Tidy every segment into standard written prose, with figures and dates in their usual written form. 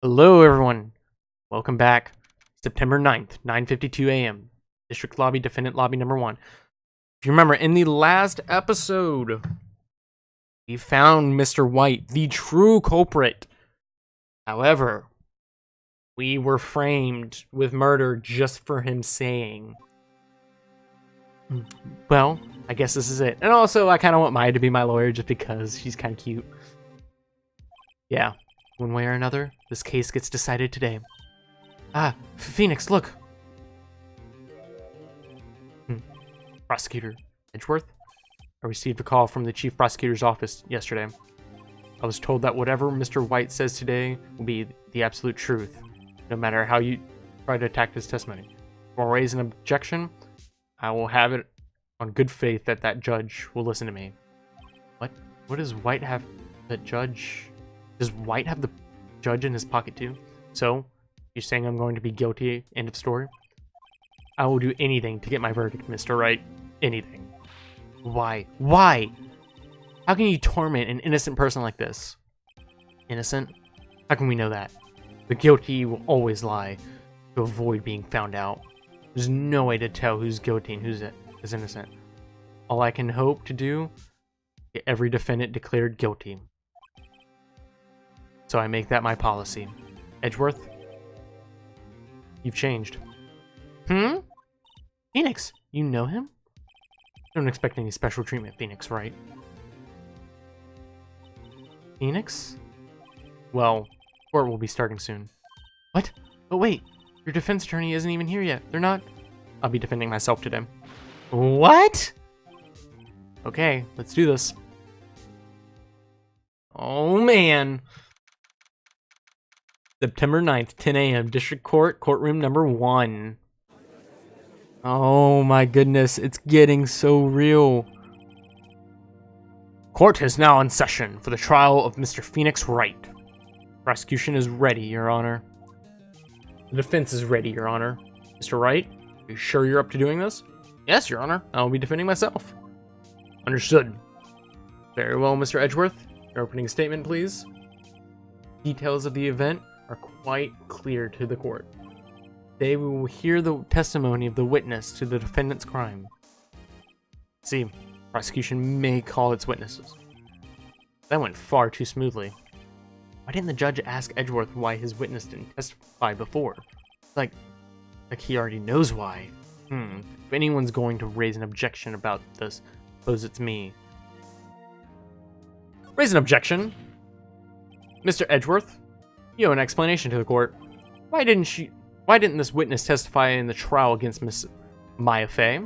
Hello everyone, welcome back. September 9th, 9:52 a.m. District Lobby, Defendant Lobby number 1. If you remember, in the last episode, we found Mr. White, the true culprit. However, we were framed with murder just for him saying. Well, I guess this is it. And also, I kind of want Maya to be my lawyer just because she's kind of cute. Yeah. One way or another, this case gets decided today. Ah, Phoenix, look! Prosecutor Edgeworth? I received a call from the Chief Prosecutor's office yesterday. I was told that whatever Mr. White says today will be the absolute truth, no matter how you try to attack his testimony. If I raise an objection, I will have it on good faith that that judge will listen to me. What? What does White have the judge... Does White have the judge in his pocket too? So, you're saying I'm going to be guilty, end of story? I will do anything to get my verdict, Mr. Wright. Anything. Why? Why? How can you torment an innocent person like this? Innocent? How can we know that? The guilty will always lie to avoid being found out. There's no way to tell who's guilty and who's innocent. All I can hope to do is get every defendant declared guilty. So I make that my policy. Edgeworth, you've changed. Phoenix, you know him? Don't expect any special treatment, Phoenix, right? Phoenix? Well, court will be starting soon. What? But wait, your defense attorney isn't even here yet. They're not? I'll be defending myself today. What? Okay, let's do this. Oh, man. September 9th, 10 a.m., District Court, courtroom number 1. Oh my goodness, it's getting so real. Court is now in session for the trial of Mr. Phoenix Wright. Prosecution is ready, Your Honor. The defense is ready, Your Honor. Mr. Wright, are you sure you're up to doing this? Yes, Your Honor. I'll be defending myself. Understood. Very well, Mr. Edgeworth. Your opening statement, please. Details of the event are quite clear to the court. Today we will hear the testimony of the witness to the defendant's crime. See, prosecution may call its witnesses. That went far too smoothly. Why didn't the judge ask Edgeworth why his witness didn't testify before? Like he already knows why. If anyone's going to raise an objection about this, suppose it's me. Raise an objection? Mr. Edgeworth, you owe an explanation to the court. Why didn't this witness testify in the trial against Miss Maya Fey?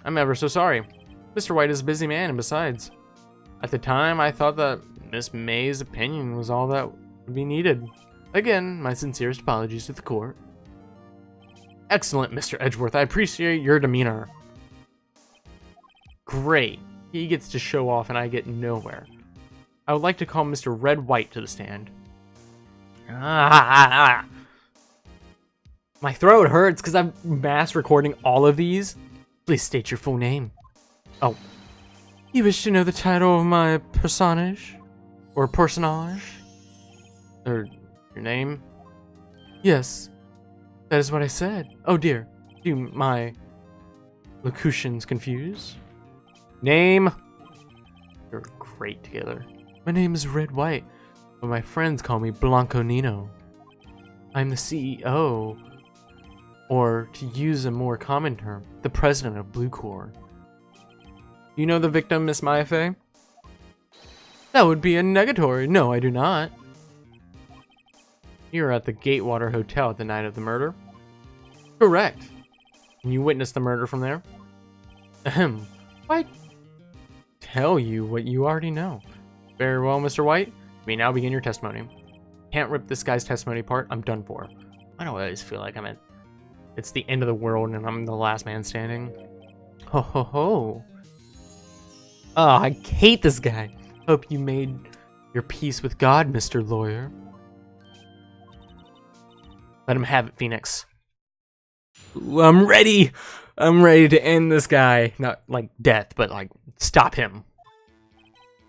I'm ever so sorry. Mr. White is a busy man, and besides, at the time I thought that Miss May's opinion was all that would be needed. Again, my sincerest apologies to the court. Excellent, Mr. Edgeworth. I appreciate your demeanor. Great. He gets to show off and I get nowhere. I would like to call Mr. Red White to the stand. My throat hurts because I'm mass recording all of these. Please state your full name. Oh. You wish to know the title of my personage? Or personage? Or your name? Yes. That is what I said. Oh dear. Do my locutions confuse? Name? You're great together. My name is Red White, but my friends call me Blanco Nino. I'm the CEO, or to use a more common term, the president of Blue Corps. Do you know the victim, Miss Maya Fey? That would be a negatory. No, I do not. You were at the Gatewater Hotel at the night of the murder? Correct. And you witnessed the murder from there? Ahem. Why tell you what you already know? Very well, Mr. White. You may now begin your testimony. Can't rip this guy's testimony apart. I'm done for. I don't always feel like it's the end of the world and I'm the last man standing. Ho ho ho. Oh, I hate this guy. Hope you made your peace with God, Mr. Lawyer. Let him have it, Phoenix. Ooh, I'm ready. I'm ready to end this guy. Not like death, but like stop him.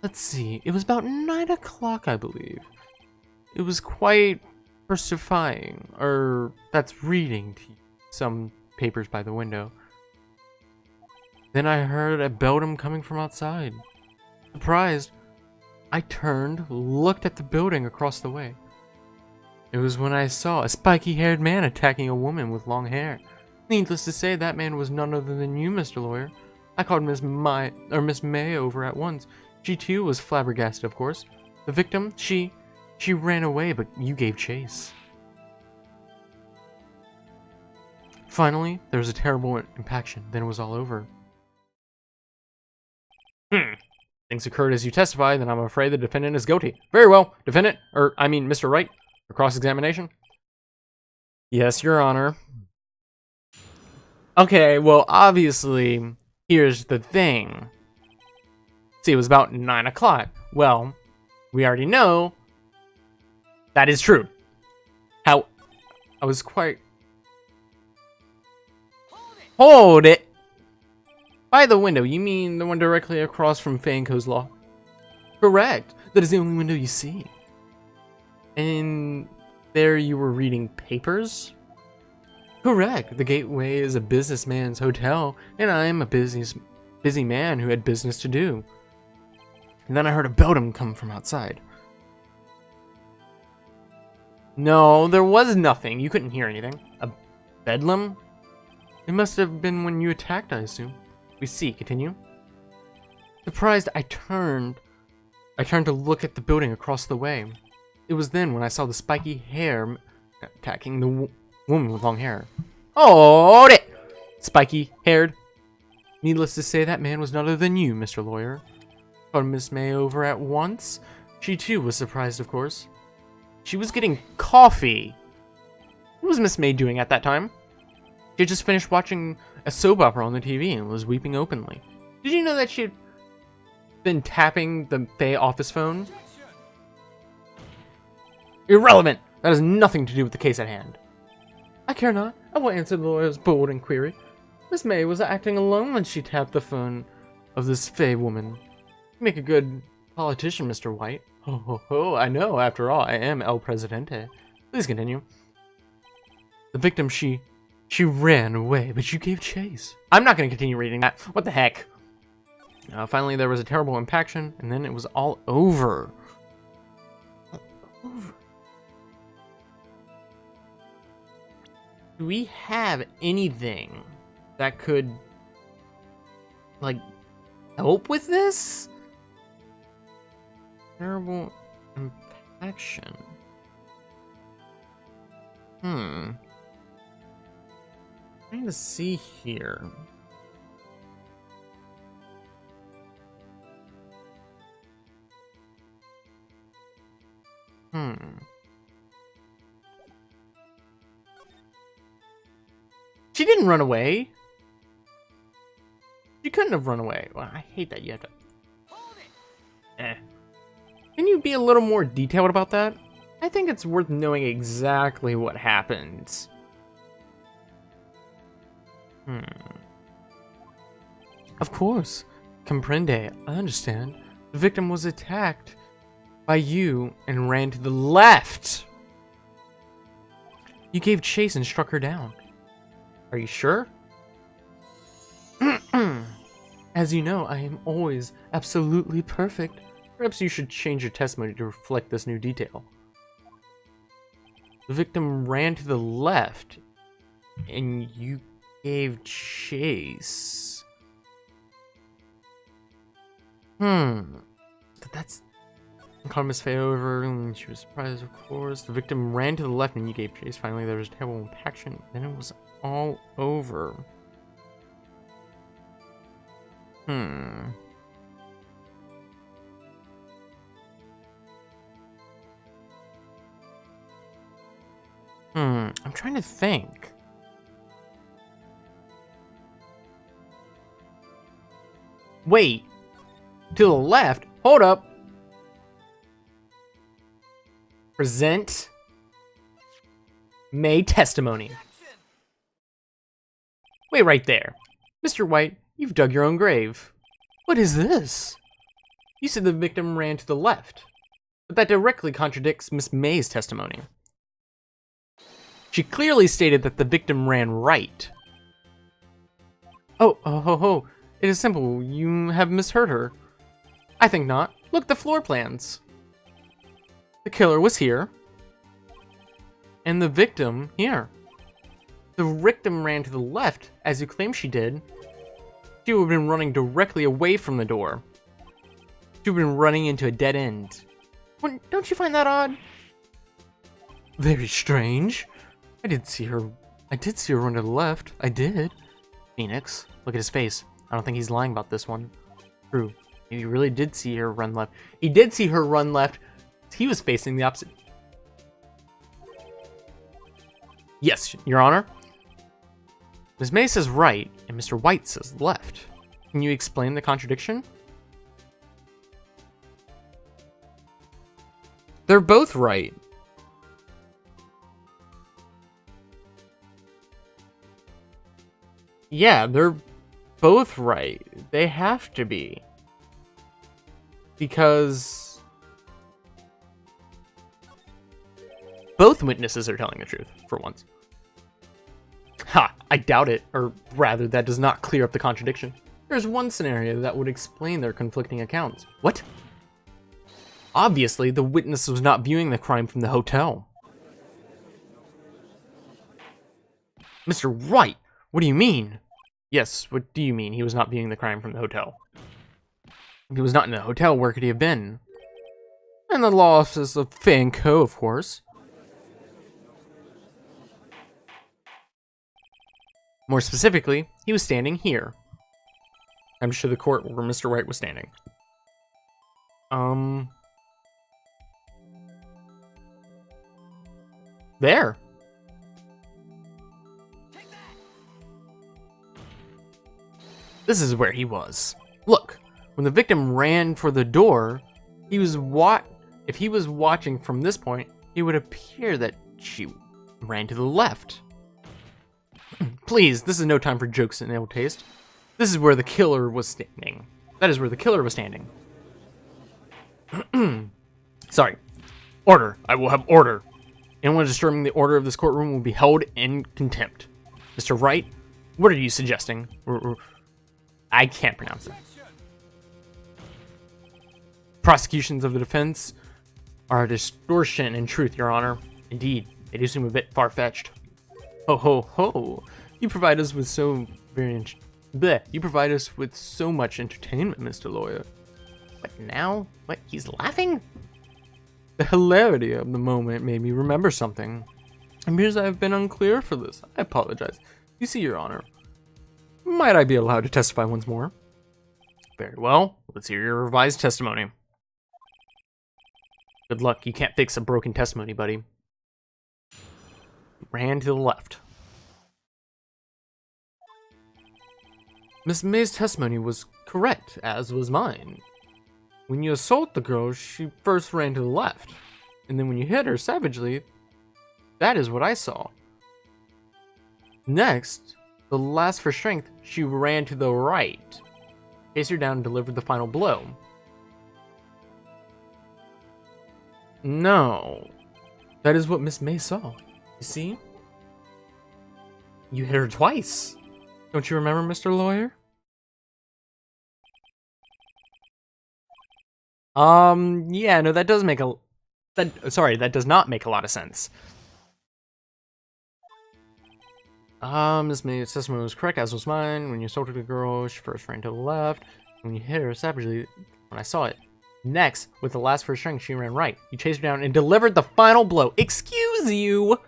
Let's see, it was about 9 o'clock, I believe. It was quite versifying, or that's reading to some papers by the window. Then I heard a beldam coming from outside. Surprised, I turned, looked at the building across the way. It was when I saw a spiky-haired man attacking a woman with long hair. Needless to say, that man was none other than you, Mr. Lawyer. I called Miss May over at once. She too was flabbergasted, of course. The victim, she ran away, but you gave chase. Finally, there was a terrible impaction. Then it was all over. Things occurred as you testify, then I'm afraid the defendant is guilty. Very well, defendant, Mr. Wright, for cross-examination. Yes, Your Honor. Okay, well, obviously, here's the thing. See, it was about 9 o'clock. Well, we already know that is true. How I was quite... Hold it! By the window, you mean the one directly across from Fanco's Law? Correct. That is the only window you see. And there you were reading papers? Correct. The Gateway is a businessman's hotel, and I am a busy man who had business to do. And then I heard a beldam come from outside. No, there was nothing. You couldn't hear anything. A bedlam? It must have been when you attacked, I assume. We see. Continue. Surprised, I turned to look at the building across the way. It was then when I saw the spiky hair attacking the woman with long hair. Hold it! Spiky-haired. Needless to say, that man was none other than you, Mr. Lawyer. Called Miss May over at once. She too was surprised, of course. She was getting coffee. What was Miss May doing at that time? She had just finished watching a soap opera on the TV and was weeping openly. Did you know that she had been tapping the Faye office phone? Irrelevant! That has nothing to do with the case at hand. I care not. I will answer the lawyer's bold inquiry. Miss May was acting alone when she tapped the phone of this Faye woman. You make a good politician, Mr. White. Ho ho ho, I know, after all, I am El Presidente. Please continue. The victim, she ran away, but you gave chase. I'm not going to continue reading that. What the heck? Finally, there was a terrible impaction, and then it was all over. Do we have anything that could, like, help with this? Terrible impaction. Trying to see here. She didn't run away. She couldn't have run away. Well, I hate that you have to... Can you be a little more detailed about that? I think it's worth knowing exactly what happened. Of course. Comprende. I understand. The victim was attacked by you and ran to the left. You gave chase and struck her down. Are you sure? As you know, I am always absolutely perfect. Perhaps you should change your testimony to reflect this new detail. The victim ran to the left, and you gave chase. That's... Called Miss Faye over, and she was surprised, of course. The victim ran to the left, and you gave chase. Finally, there was a terrible impaction. Then it was all over. I'm trying to think. Wait. To the left? Hold up. Present May testimony. Wait right there. Mr. White, you've dug your own grave. What is this? You said the victim ran to the left, but that directly contradicts Miss May's testimony. She clearly stated that the victim ran right. Oh, it is simple. You have misheard her. I think not. Look, the floor plans. The killer was here, and the victim here. The victim ran to the left, as you claim she did. She would have been running directly away from the door. She would have been running into a dead end. Don't you find that odd? Very strange. I did see her run to the left. I did. Phoenix, look at his face. I don't think he's lying about this one. True. Maybe he really did see her run left. He did see her run left. He was facing the opposite. Yes, Your Honor. Ms. May says right, and Mr. White says left. Can you explain the contradiction? They're both right. Yeah, they're both right. They have to be. Because both witnesses are telling the truth, for once. Ha! I doubt it, or rather, that does not clear up the contradiction. There's one scenario that would explain their conflicting accounts. What? Obviously, the witness was not viewing the crime from the hotel. Mr. Wright, what do you mean? Yes, what do you mean he was not viewing the crime from the hotel? If he was not in the hotel, where could he have been? In the law office of Fanco, of course. More specifically, he was standing here. I'm sure the court where Mr. Wright was standing. There. This is where he was. Look, when the victim ran for the door, he was if he was watching from this point, it would appear that she ran to the left. Please, this is no time for jokes and ill taste. This is where the killer was standing. That is where the killer was standing. Sorry. Order. I will have order. Anyone disturbing the order of this courtroom will be held in contempt. Mr. Wright, what are you suggesting? I can't pronounce it. Prosecutions of the defense are a distortion in truth, Your Honor. Indeed, they do seem a bit far-fetched. Ho ho ho! You provide us with so much entertainment, Mr. Lawyer. But now, what? He's laughing? The hilarity of the moment made me remember something. It appears I have been unclear for this. I apologize. You see, Your Honor. Might I be allowed to testify once more? Very well. Let's hear your revised testimony. Good luck. You can't fix a broken testimony, buddy. Ran to the left. Miss May's testimony was correct, as was mine. When you assault the girl, she first ran to the left. And then when you hit her savagely, that is what I saw. Next, the last for strength, she ran to the right. Chased her down and delivered the final blow. No. That is what Miss May saw. You see? You hit her twice. Don't you remember, Mr. Lawyer? Yeah, no, that does make that does not make a lot of sense. Miss May's testimony was correct, as was mine. When you assaulted the girl, she first ran to the left. When you hit her savagely, when I saw it. Next, with the last first string, she ran right. You chased her down and delivered the final blow. Excuse you!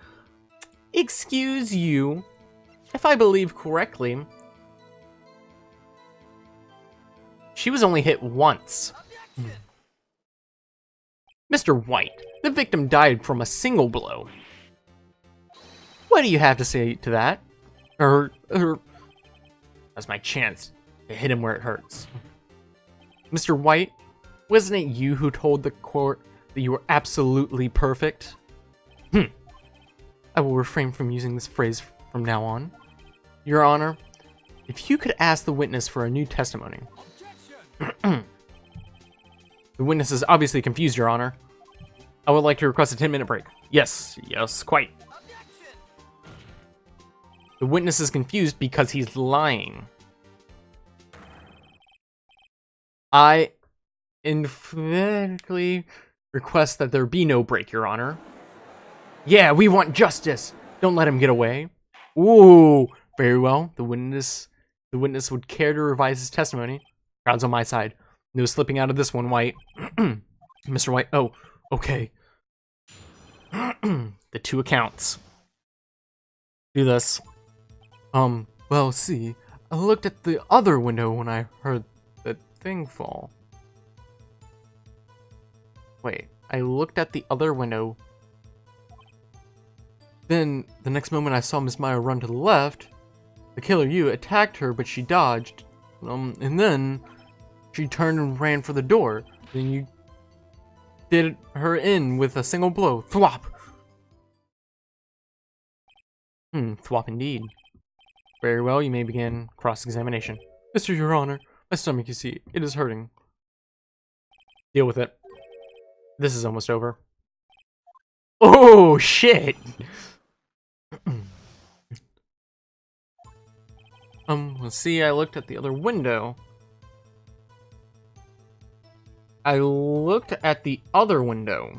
Excuse you! If I believe correctly, she was only hit once. Mr. White, the victim died from a single blow. What do you have to say to that? That's my chance to hit him where it hurts. Mr. White, wasn't it you who told the court that you were absolutely perfect? I will refrain from using this phrase from now on. Your Honor, if you could ask the witness for a new testimony. The witness is obviously confused, Your Honor. I would like to request a 10-minute break. Yes, quite. The witness is confused because he's lying. I emphatically request that there be no break, Your Honor. Yeah, we want justice. Don't let him get away. Ooh, very well. The witness would care to revise his testimony. Crowd's on my side. No slipping out of this one, White. Mr. White. Oh, okay. The two accounts. Do this. Well, see, I looked at the other window when I heard the thing fall. Wait, I looked at the other window. Then, the next moment I saw Miss Meyer run to the left. The killer, you, attacked her, but she dodged. And then she turned and ran for the door. Then you did her in with a single blow. Thwop! Thwop indeed. Very well, you may begin cross-examination. Mr. Your Honor, my stomach, you see, it is hurting. Deal with it. This is almost over. Oh, shit! Let's see, I looked at the other window. I looked at the other window.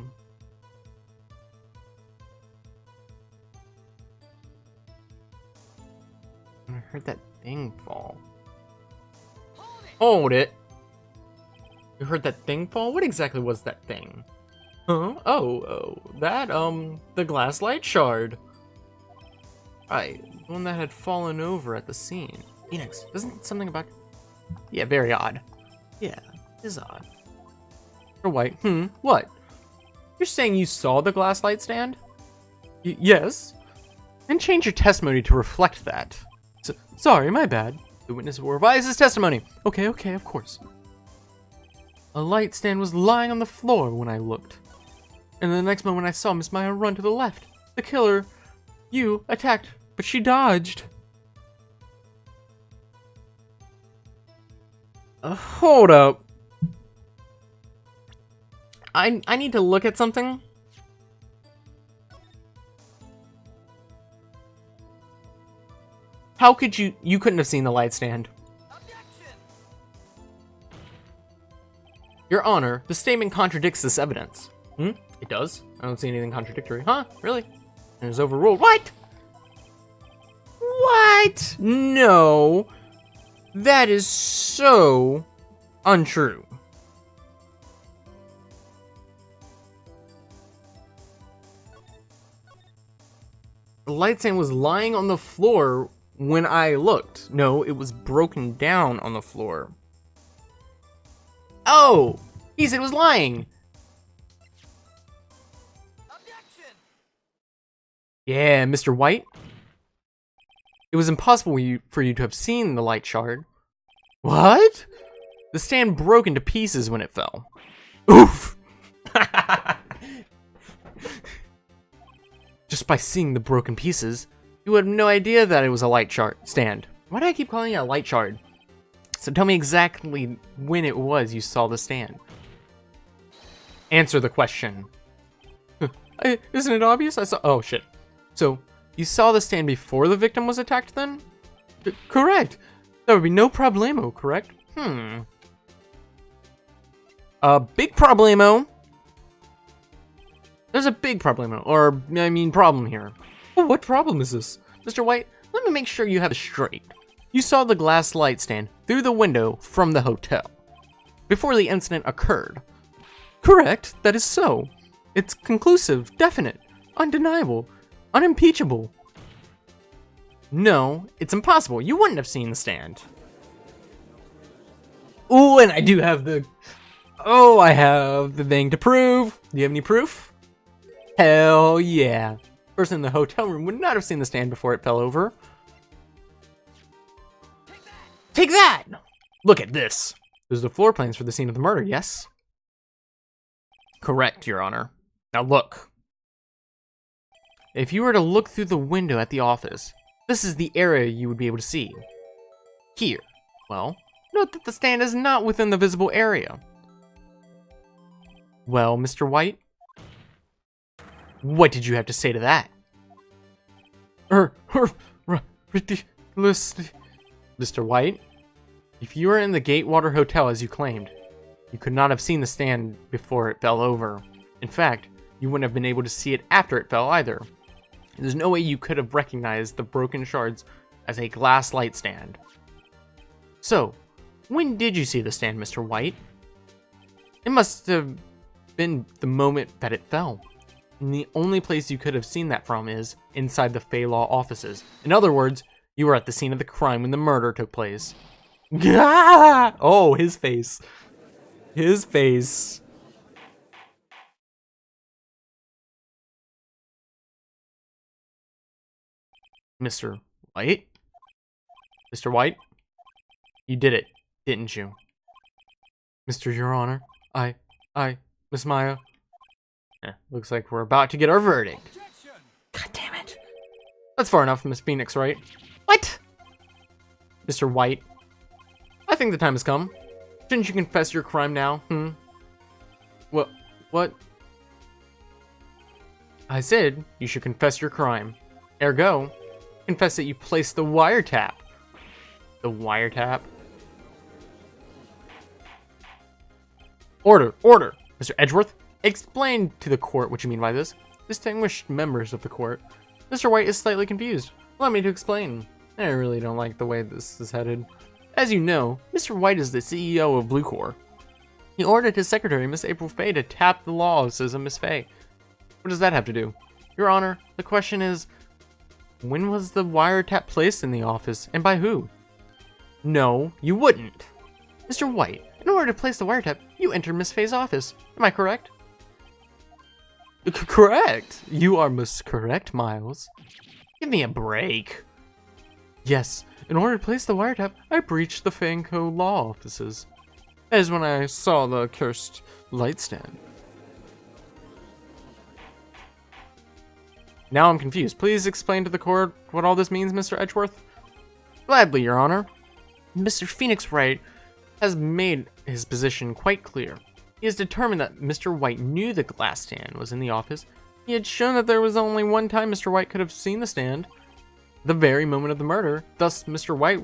I heard that thing fall. Hold it! You heard that thing fall? What exactly was that thing? Huh? Oh, that, the glass light shard. Right, the one that had fallen over at the scene. Phoenix, isn't something about... Yeah, very odd. Yeah, it is odd. Or White, what? You're saying you saw the glass light stand? Yes. And change your testimony to reflect that. Sorry, my bad. The witness will revise his testimony. Okay, of course. A light stand was lying on the floor when I looked. And the next moment I saw Miss Meyer run to the left. The killer, you, attacked, but she dodged. Hold up. I need to look at something. How could you couldn't have seen the light stand? Objection! Your Honor, the statement contradicts this evidence. It does? I don't see anything contradictory. Huh? Really? And it's overruled. What? What? No. That is so untrue. The light stand was lying on the floor when I looked. No, it was broken down on the floor. Oh! He said it was lying! Objection! Yeah, Mr. White? It was impossible for you to have seen the light shard. What? The stand broke into pieces when it fell. Oof! Just by seeing the broken pieces, you would have no idea that it was a light stand. Why do I keep calling it a light shard? So tell me exactly when it was you saw the stand. Answer the question. Isn't it obvious? Oh shit. So, you saw the stand before the victim was attacked then? Correct. There would be no problemo, correct? Big problemo. There's a big problemo, or, I mean, problem here. What problem is this? Mr. White, let me make sure you have it straight. You saw the glass light stand through the window from the hotel before the incident occurred. Correct, that is so. It's conclusive, definite, undeniable, unimpeachable. No, it's impossible. You wouldn't have seen the stand. Ooh, and I do have the... Oh, I have the thing to prove. Do you have any proof? Hell yeah. Person in the hotel room would not have seen the stand before it fell over. Take that! Look at this. Those are the floor plans for the scene of the murder, yes? Correct, Your Honor. Now look. If you were to look through the window at the office, this is the area you would be able to see. Here. Well, note that the stand is not within the visible area. Well, Mr. White? What did you have to say to that? Ridiculously. Mr. White, if you were in the Gatewater Hotel as you claimed, you could not have seen the stand before it fell over. In fact, you wouldn't have been able to see it after it fell either. There's no way you could have recognized the broken shards as a glass light stand. So, when did you see the stand, Mr. White? It must have been the moment that it fell. And the only place you could have seen that from is inside the Fey Law offices. In other words, you were at the scene of the crime when the murder took place. Oh, his face. His face. Mr. White? Mr. White? You did it, didn't you? Your Honor, Miss Maya. Looks like we're about to get our verdict. God damn it. That's far enough, Miss Phoenix, right? What? Mr. White, I think the time has come. Shouldn't you confess your crime now, What? I said you should confess your crime. Ergo, confess that you placed the wiretap. The wiretap? Order! Mr. Edgeworth, explain to the court what you mean by this. Distinguished members of the court, Mr. White is slightly confused. Allow me to explain. I really don't like the way this is headed. As you know, Mr. White is the CEO of Blue Corps. He ordered his secretary, Miss April Fay, to tap the law offices of Miss Fay. What does that have to do? Your Honor, the question is, when was the wiretap placed in the office, and by who? No, you wouldn't. Mr. White, in order to place the wiretap, you entered Miss Fay's office. Am I correct? Correct? You are most correct, Miles. Give me a break. Yes, in order to place the wiretap, I breached the Fanco law offices. That is when I saw the cursed light stand. Now I'm confused. Please explain to the court what all this means, Mr. Edgeworth. Gladly, Your Honor. Mr. Phoenix Wright has made his position quite clear. He has determined that Mr. White knew the glass stand was in the office. He had shown that there was only one time Mr. White could have seen the stand, the very moment of the murder. Thus, Mr. White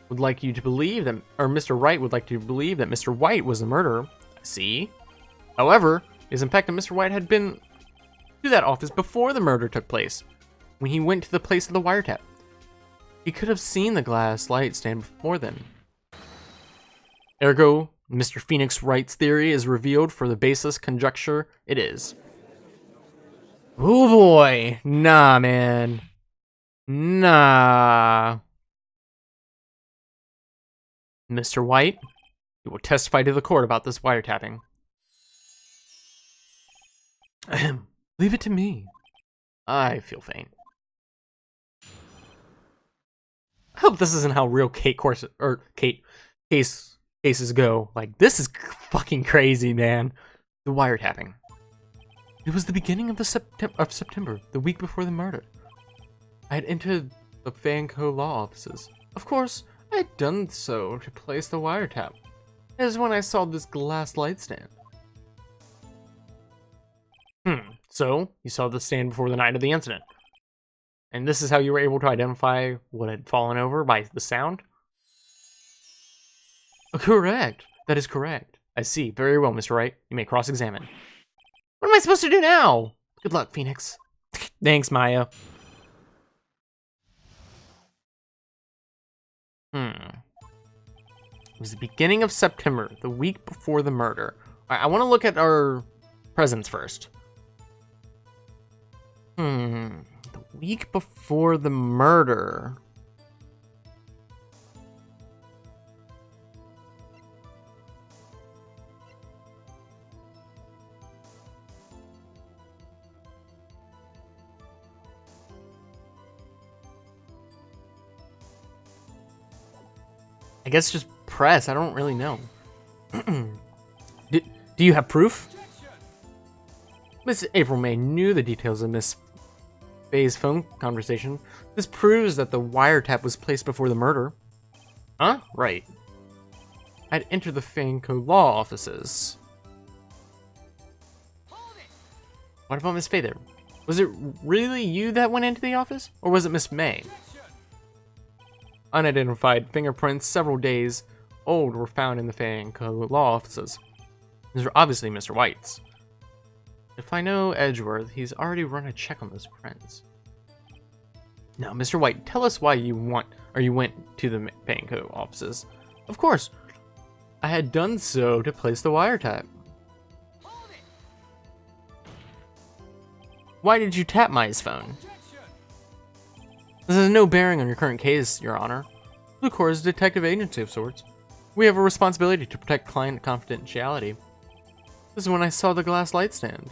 would like you to believe that, or Mr. Wright would like you to believe that Mr. White was the murderer. See? However, it is in fact that Mr. White had been to that office before the murder took place, when he went to the place of the wiretap. He could have seen the glass light stand before then. Ergo, Mr. Phoenix Wright's theory is revealed for the baseless conjecture it is. Oh boy. Nah, man. Nah. Mr. White, you will testify to the court about this wiretapping. Ahem. Leave it to me. I feel faint. I hope this isn't how real cases go. Like, this is fucking crazy, man. The wiretapping. It was the beginning of September, the week before the murder. I had entered the Fanco law offices. Of course, I had done so to place the wiretap. It is when I saw this glass light stand. So, you saw the stand before the night of the incident. And this is how you were able to identify what had fallen over by the sound? Correct. That is correct. I see. Very well, Mr. Wright. You may cross-examine. What am I supposed to do now? Good luck, Phoenix. Thanks, Maya. It was the beginning of September, the week before the murder. Alright, I want to look at our presents first. The week before the murder. I guess just press. I don't really know. Do you have proof? Miss April May knew the details of Miss Fay's phone conversation. This proves that the wiretap was placed before the murder. Huh? Right. I'd entered the Fanco law offices. What about Miss Faye there? Was it really you that went into the office? Or was it Miss May? Unidentified fingerprints several days old were found in the Faye & Co. law offices. These are obviously Mr. White's. If I know Edgeworth, he's already run a check on those prints. Now, Mr. White, tell us why you went to the Faye & Co. offices. Of course, I had done so to place the wiretap. Why did you tap Mai's phone? This has no bearing on your current case, Your Honor. Blue Corps is a detective agency of sorts. We have a responsibility to protect client confidentiality. This is when I saw the glass light stand.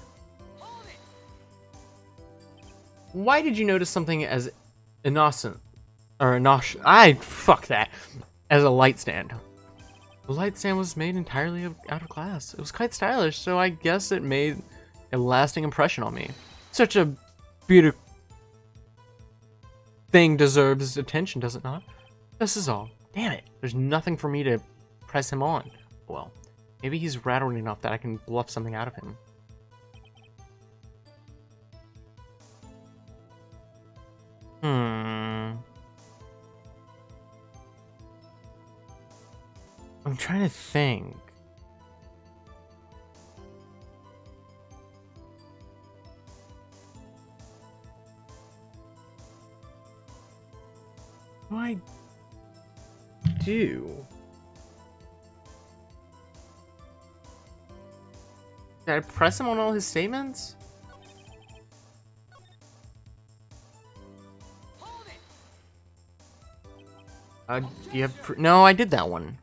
Why did you notice something as innocent, or fuck that, as a light stand? The light stand was made entirely out of glass. It was quite stylish, so I guess it made a lasting impression on me. Such a beautiful thing deserves attention, does it not? This is all. Damn it, there's nothing for me to press him on. Well, maybe he's rattled enough that I can bluff something out of him. I'm trying to think. What do I do? Did I press him on all his statements? Do you have no, I did that one.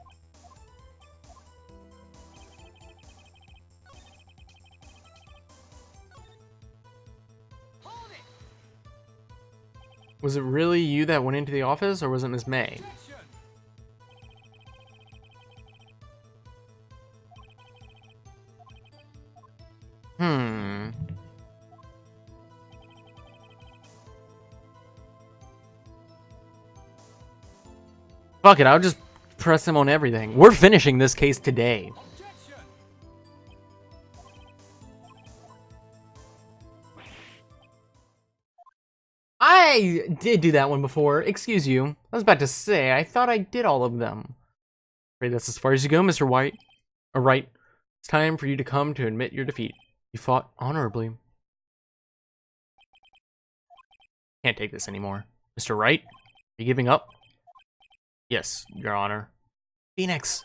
Was it really you that went into the office, or was it Miss May? Fuck it, I'll just press him on everything. We're finishing this case today. I did do that one before. Excuse you. I was about to say, I thought I did all of them. Afraid that's as far as you go, Mr. White. Wright. It's time for you to come to admit your defeat. You fought honorably. Can't take this anymore. Mr. Wright, are you giving up? Yes, Your Honor. Phoenix!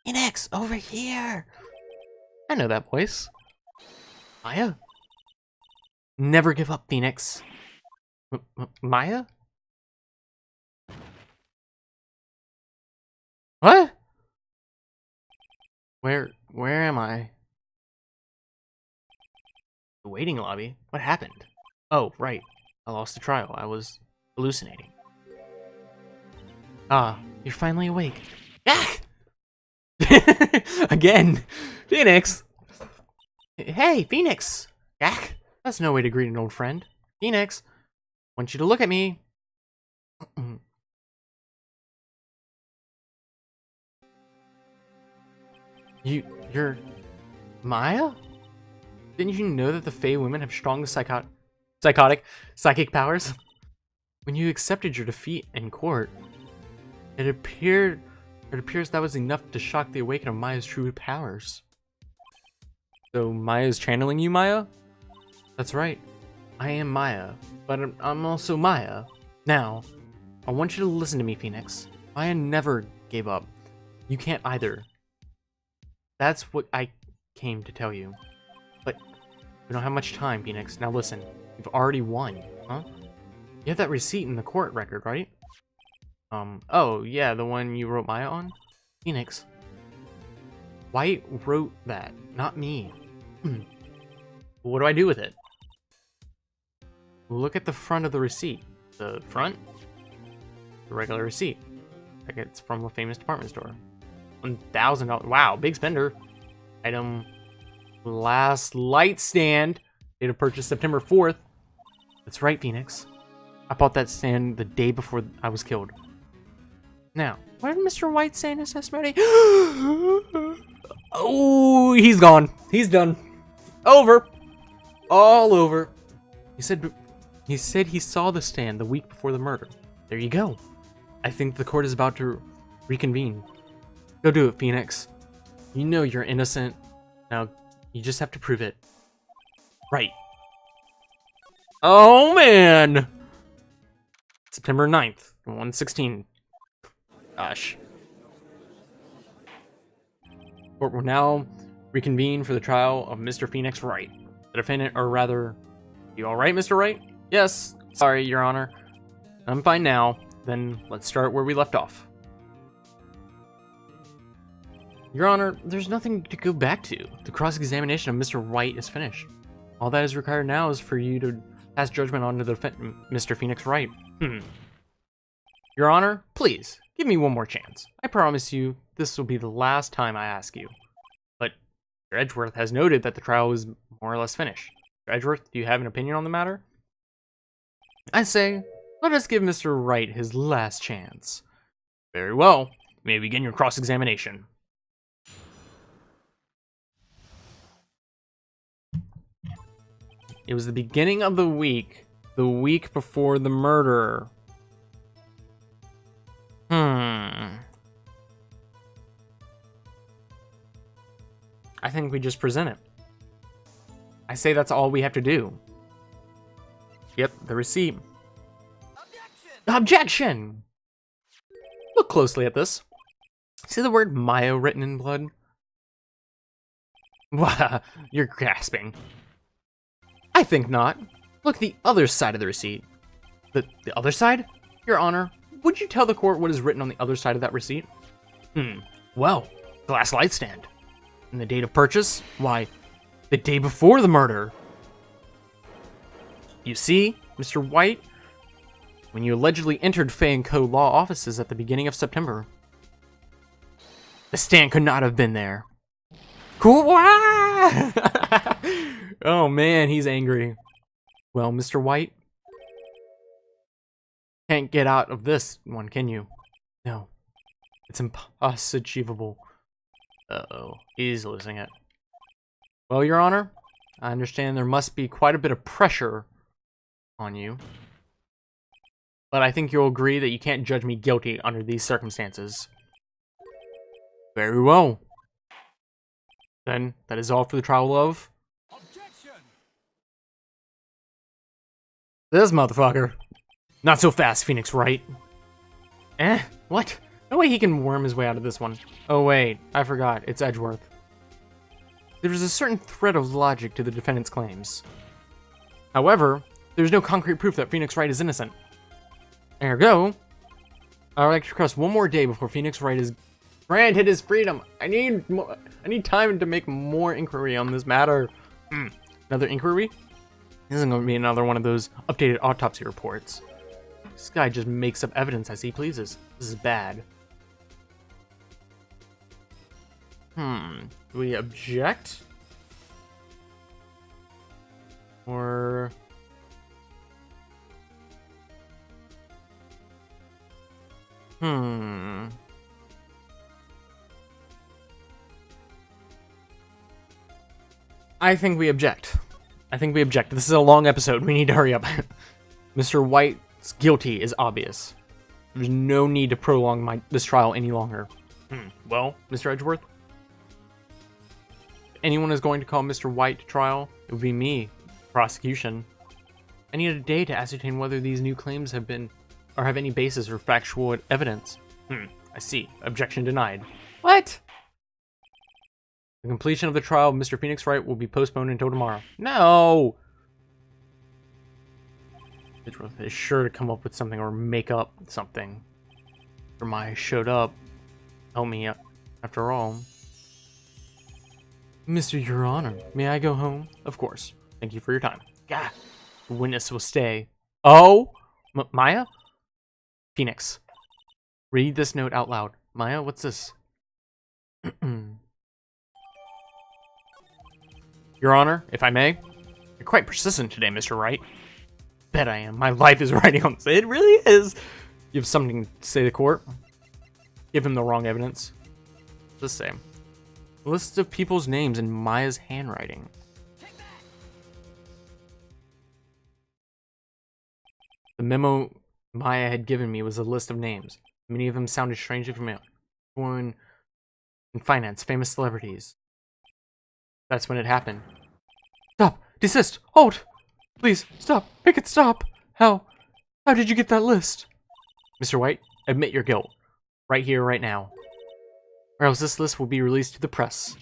Phoenix, over here! I know that voice. Maya? Never give up, Phoenix. Maya? What? Where am I? The waiting lobby? What happened? Oh, right. I lost the trial. I was hallucinating. Ah, you're finally awake. Ah! Again! Phoenix! Hey, Phoenix! Ah! That's no way to greet an old friend. Phoenix! I want you to look at me. You're Maya? Didn't you know that the Fae women have strong psychic powers? When you accepted your defeat in court, it appears that was enough to shock the awakening of Maya's true powers. So Maya's channeling you, Maya? That's right. I am Maya, but I'm also Maya. Now, I want you to listen to me, Phoenix. Maya never gave up. You can't either. That's what I came to tell you. But we don't have much time, Phoenix. Now listen, you've already won, huh? You have that receipt in the court record, right? Oh, yeah, the one you wrote Maya on? Phoenix. White wrote that, not me. What do I do with it? Look at the front of the receipt. The front? The regular receipt. Like it's from a famous department store. $1,000. Wow, big spender. Item. Glass light stand. Date of purchase September 4th. That's right, Phoenix. I bought that stand the day before I was killed. Now, what did Mr. White say in his testimony? Oh, he's gone. He's done. Over. all over. He said he saw the stand the week before the murder. There you go. I think the court is about to reconvene. Go do it, Phoenix. You know you're innocent. Now, you just have to prove it. Right. Oh, man! September 9th, 1:16. Gosh. Court will now reconvene for the trial of Mr. Phoenix Wright. The defendant, or rather... You alright, Mr. Wright? Yes. Sorry, Your Honor. I'm fine now. Then, let's start where we left off. Your Honor, there's nothing to go back to. The cross-examination of Mr. Wright is finished. All that is required now is for you to pass judgment on to the defendant, Mr. Phoenix Wright. Your Honor, please, give me one more chance. I promise you, this will be the last time I ask you. But Mr. Edgeworth has noted that the trial is more or less finished. Mr. Edgeworth, do you have an opinion on the matter? I say, let us give Mr. Wright his last chance. Very well. You may begin your cross-examination. It was the beginning of the week before the murder. I think we just present it. I say that's all we have to do. Yep, the receipt. Objection! Look closely at this. See the word Maya written in blood? Wow, you're grasping. I think not. Look at the other side of the receipt. The other side? Your Honor, would you tell the court what is written on the other side of that receipt? Well, glass light stand. And the date of purchase? Why, the day before the murder. You see, Mr. White, when you allegedly entered Fay & Co. law offices at the beginning of September, the stand could not have been there. Cool. Oh man, he's angry. Well, Mr. White, can't get out of this one, can you? No, it's impossible. Uh-oh, he's losing it. Well, Your Honor, I understand there must be quite a bit of pressure on you, but I think you'll agree that you can't judge me guilty under these circumstances. Very well. Then, that is all for the trial of... Objection! This motherfucker. Not so fast, Phoenix Wright. What? No way he can worm his way out of this one. Oh wait, I forgot, it's Edgeworth. There is a certain thread of logic to the defendant's claims. However, there's no concrete proof that Phoenix Wright is innocent. Ergo, I would like to request one more day before Phoenix Wright is granted his freedom. I need time to make more inquiry on this matter. Another inquiry? This isn't going to be another one of those updated autopsy reports. This guy just makes up evidence as he pleases. This is bad. Do we object? Or... I think we object. This is a long episode. We need to hurry up. Mr. White's guilty is obvious. There's no need to prolong this trial any longer. Well, Mr. Edgeworth? If anyone is going to call Mr. White to trial, it would be me, prosecution. I need a day to ascertain whether these new claims have been, or have any basis or factual evidence. I see. Objection denied. What? The completion of the trial of Mr. Phoenix Wright will be postponed until tomorrow. No! Edgeworth is sure to come up with something or make up something. After Maya showed up. Help me up. After all. Mr. Your Honor, may I go home? Of course. Thank you for your time. Gah! The witness will stay. Oh! Maya? Phoenix. Read this note out loud. Maya, what's this? Your Honor, if I may. You're quite persistent today, Mr. Wright. Bet I am. My life is riding on this. It really is. You have something to say to the court? Give him the wrong evidence. Let's say. A list of people's names in Maya's handwriting. The memo Maya had given me was a list of names. Many of them sounded strangely familiar. Everyone in finance, famous celebrities. That's when it happened. Stop! Desist! Halt! Please, stop! Make it stop! How did you get that list? Mr. White, admit your guilt. Right here, right now. Or else this list will be released to the press.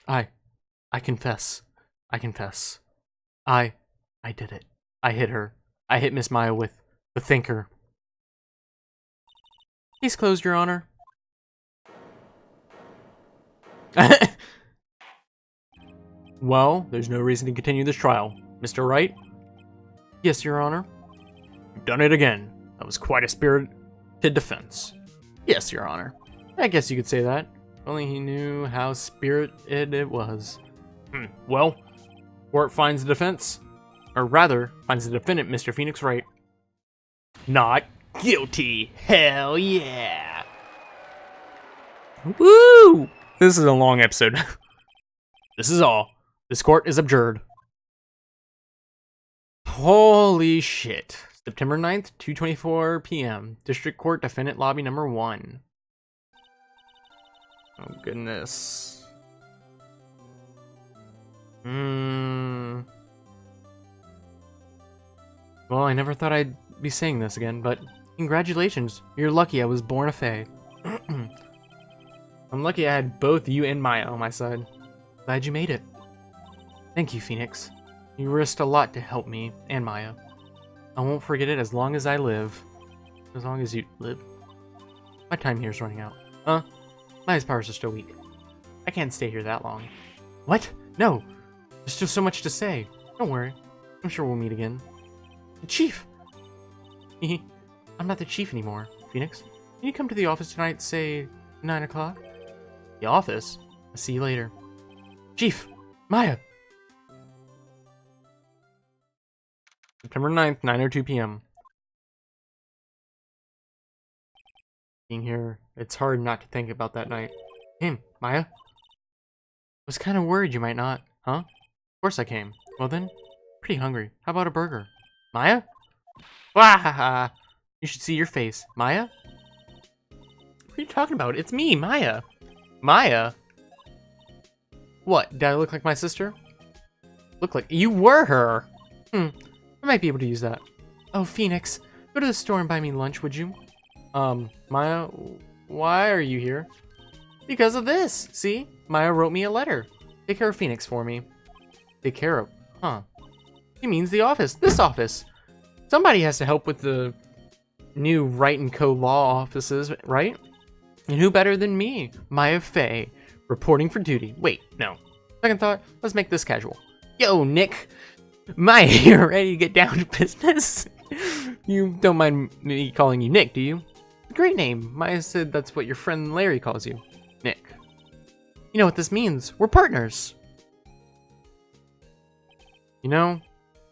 I confess. I confess. I did it. I hit her. I hit Miss Maya with the thinker. Case closed, Your Honor. Well, there's no reason to continue this trial. Mr. Wright? Yes, Your Honor. You've done it again. That was quite a spirited defense. Yes, Your Honor. I guess you could say that. If only he knew how spirited it was. Well, court finds the defense, or rather, finds the defendant, Mr. Phoenix Wright, not guilty. Hell yeah! Woo! This is a long episode. This is all. This court is adjourned. Holy shit. September 9th, 2:24 p.m. District Court Defendant Lobby number 1. Oh goodness. Well, I never thought I'd be saying this again, but congratulations. You're lucky I was born a fae. I'm lucky I had both you and Maya on my side. Glad you made it. Thank you, Phoenix. You risked a lot to help me and Maya. I won't forget it as long as I live. As long as you live. My time here is running out. Maya's powers are still weak. I can't stay here that long. What? No! There's still so much to say. Don't worry. I'm sure we'll meet again. The chief! I'm not the chief anymore, Phoenix. Can you come to the office tonight, say 9 o'clock? The office? I'll see you later. Chief! Maya! September 9th, 9:02 p.m. Being here, it's hard not to think about that night. Maya? Was kind of worried you might not, huh? Of course I came. Well then, pretty hungry. How about a burger? Maya? Wahaha! You should see your face. Maya? What are you talking about? It's me, Maya. Maya? What, did I look like my sister? Look like you were her! I might be able to use that. Oh, Phoenix, go to the store and buy me lunch, would you? Maya, why are you here? Because of this, see? Maya wrote me a letter. Take care of Phoenix for me. Take care of, He means the office, this office. Somebody has to help with the new Wright & Co. law offices, right? And who better than me, Maya Fey, reporting for duty. Wait, no. Second thought, let's make this casual. Yo, Nick. Maya, you're ready to get down to business? You don't mind me calling you Nick, do you? Great name. Maya said that's what your friend Larry calls you. Nick. You know what this means? We're partners. You know,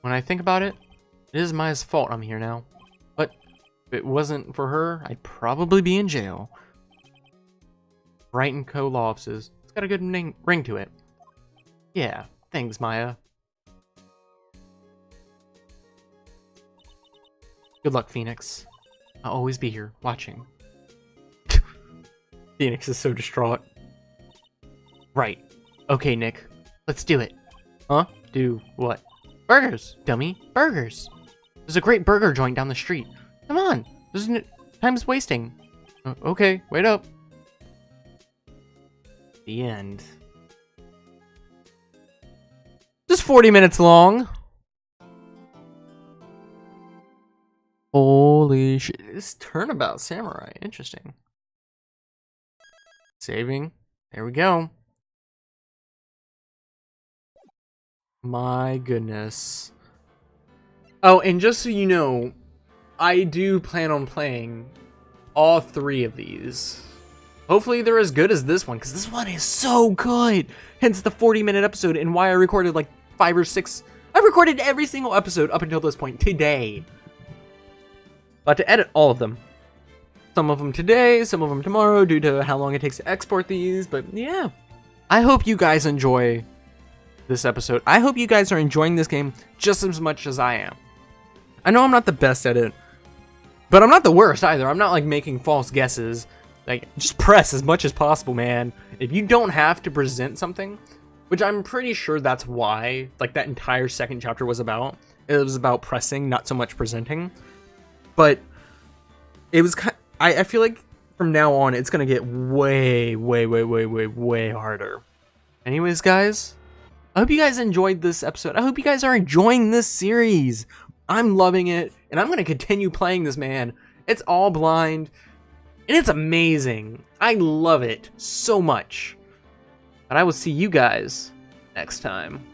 when I think about it, it is Maya's fault I'm here now. But if it wasn't for her, I'd probably be in jail. Wright & Co. law offices. It's got a good ring to it. Yeah, thanks, Maya. Good luck, Phoenix. I'll always be here, watching. Phoenix is so distraught. Right. Okay, Nick. Let's do it. Huh? Do what? Burgers, dummy. Burgers. There's a great burger joint down the street. Come on. Time's wasting. Okay, wait up. The end. Just 40 minutes long. Holy shit. This Turnabout Samurai. Interesting. Saving. There we go. My goodness. Oh, and just so you know, I do plan on playing all 3 of these. Hopefully they're as good as this one, because this one is so good. Hence the 40-minute episode and why I recorded like 5 or 6. I recorded every single episode up until this point today. About to edit all of them. Some of them today, some of them tomorrow due to how long it takes to export these, but yeah. I hope you guys enjoy this episode. I hope you guys are enjoying this game just as much as I am. I know I'm not the best at it, but I'm not the worst either. I'm not like making false guesses. Like, just press as much as possible, man. If you don't have to present something, which I'm pretty sure that's why, like, that entire second chapter was about. It was about pressing, not so much presenting. But it was kind. I feel like from now on, it's gonna get way harder. Anyways, guys, I hope you guys enjoyed this episode. I hope you guys are enjoying this series. I'm loving it, and I'm gonna continue playing this, man. It's all blind, and it's amazing. I love it so much. And I will see you guys next time.